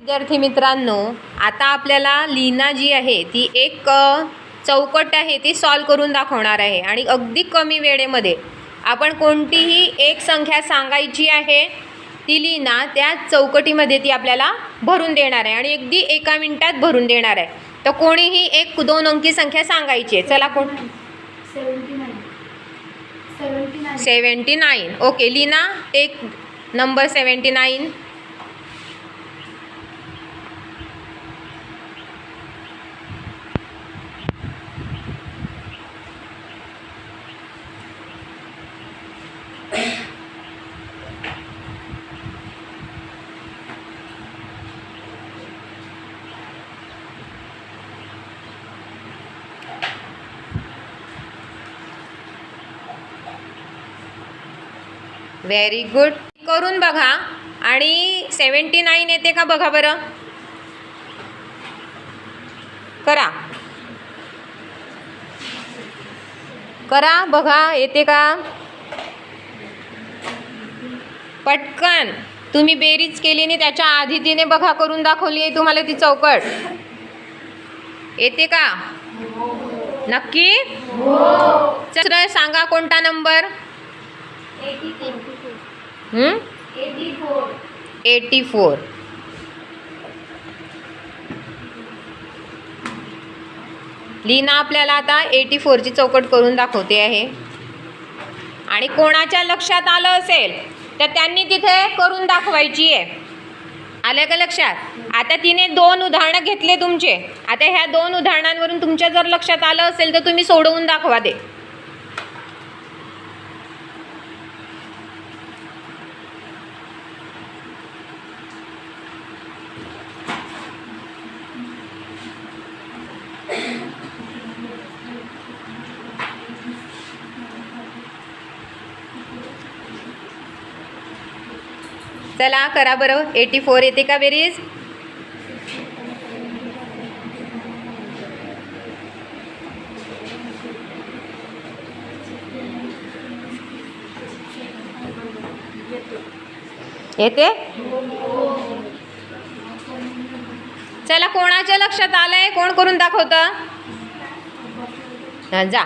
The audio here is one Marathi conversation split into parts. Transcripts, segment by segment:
विद्यार्थी मित्रांनो, आता आपल्याला लीना जी आहे ती एक चौकट आहे ती सॉल्व करून दाखवणार आहे आणि अगदी कमी वेळेमध्ये आपण कोणतीही एक संख्या सांगायची आहे, ती लीना त्या चौकटीमध्ये ती आपल्याला भरून देणार आहे आणि अगदी 1 मिनिटात भरून देणार आहे. तर कोणीही एक 2 अंकी संख्या सांगायची आहे. चला कोण 79. Okay Leena, take number 79. Very good. करून बघा आणि 79 येते का बघा बरं. करा करा बघा येते का. पटकन तुम्ही बेरीज केली नाही त्याच्या आधी तिने बघा करून दाखवली आहे तुम्हाला ती चौकट. येते का नक्की. चल सांगा कोणता नंबर. 84. लीना आपल्याला आता 84 ची चौकट करून दाखवते आहे आणि कोणाच्या लक्षात आलं असेल तर त्यांनी तिथे करून दाखवायची आहे. आलं का लक्षात. आता तिने 2 उदाहरणं घेतले तुमचे. आता ह्या 2 उदाहरणांवरून तुमच्या जर लक्षात आलं असेल तर तुम्ही सोडवून दाखवा दे. चला करा बरं. 84 येते का बेरीज. येते. चला कोणाच्या लक्षात आलंय कोण करून दाखवतं. जा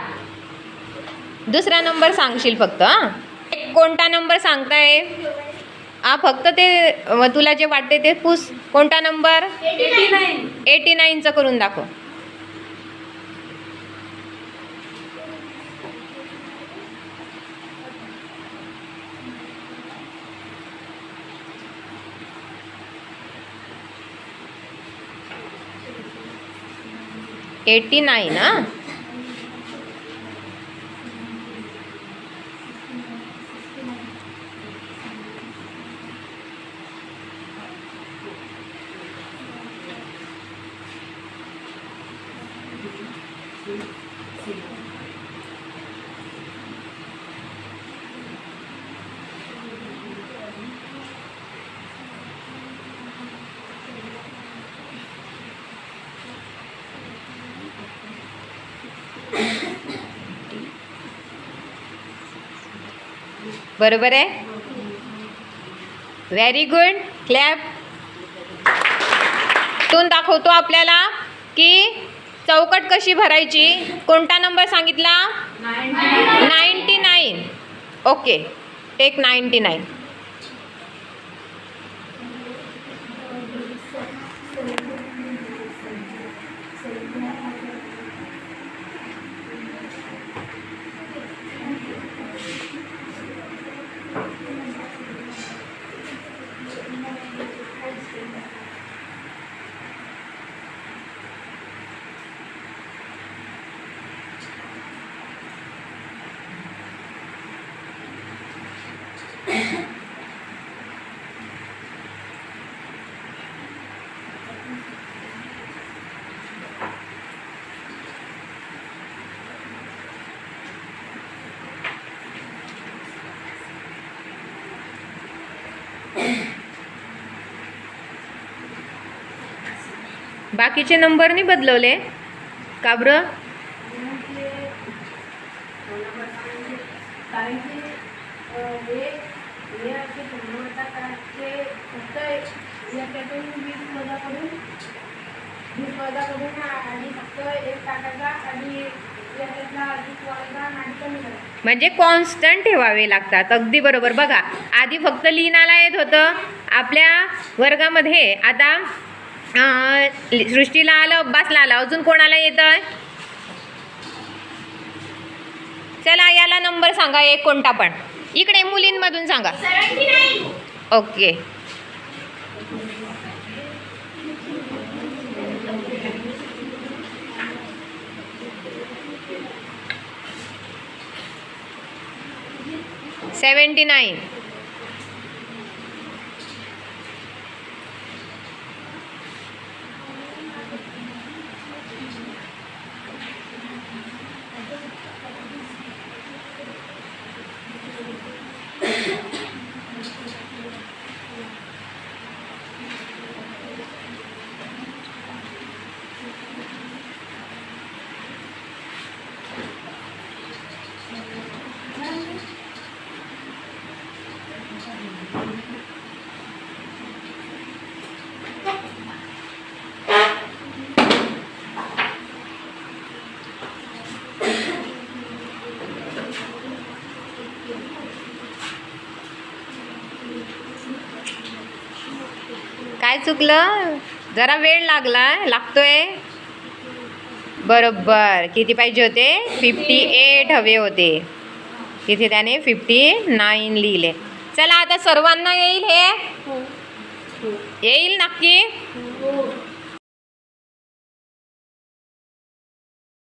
दुसरा नंबर सांगशील फक्त. कोणता नंबर सांगताय. फक्त ते तुला जे वाटते ते पुस. कोणता नंबर. 89 चं करून दाखव. $89. बरोबर आहे. Very good. क्लॅप. तो दाखवतो आपल्याला की चौकट कशी भरायची. कोणता नंबर सांगितला. 99. Okay take 99. बाकीचे नंबर नाही बदलवले का बरं. याच्यातून 20 वजा करून आणि फक्त 1 टाकायचा आणि याच्यातला अधिक वाढवा आणि कमी करायचा. म्हणजे कॉन्स्टंट ठेवावे लागतात. अगदी बरोबर. बघा आधी फक्त लिहिण्याला येत होतं आपल्या वर्गामध्ये, आता सृष्टीला आलं, अब्बासला आलं, अजून कोणाला येतं? चला याला नंबर सांगा एक कोणता पण, इकडे मुलींमधून सांगा. 79. ओके. $79. काय चुकलं? जरा वेळ लागतोय. बरोबर. किती पाहिजे होते? 58 हवे होते. तिथे त्याने 59 लिहिले. चला आता सर्वांना येईल हे? येईल नक्की?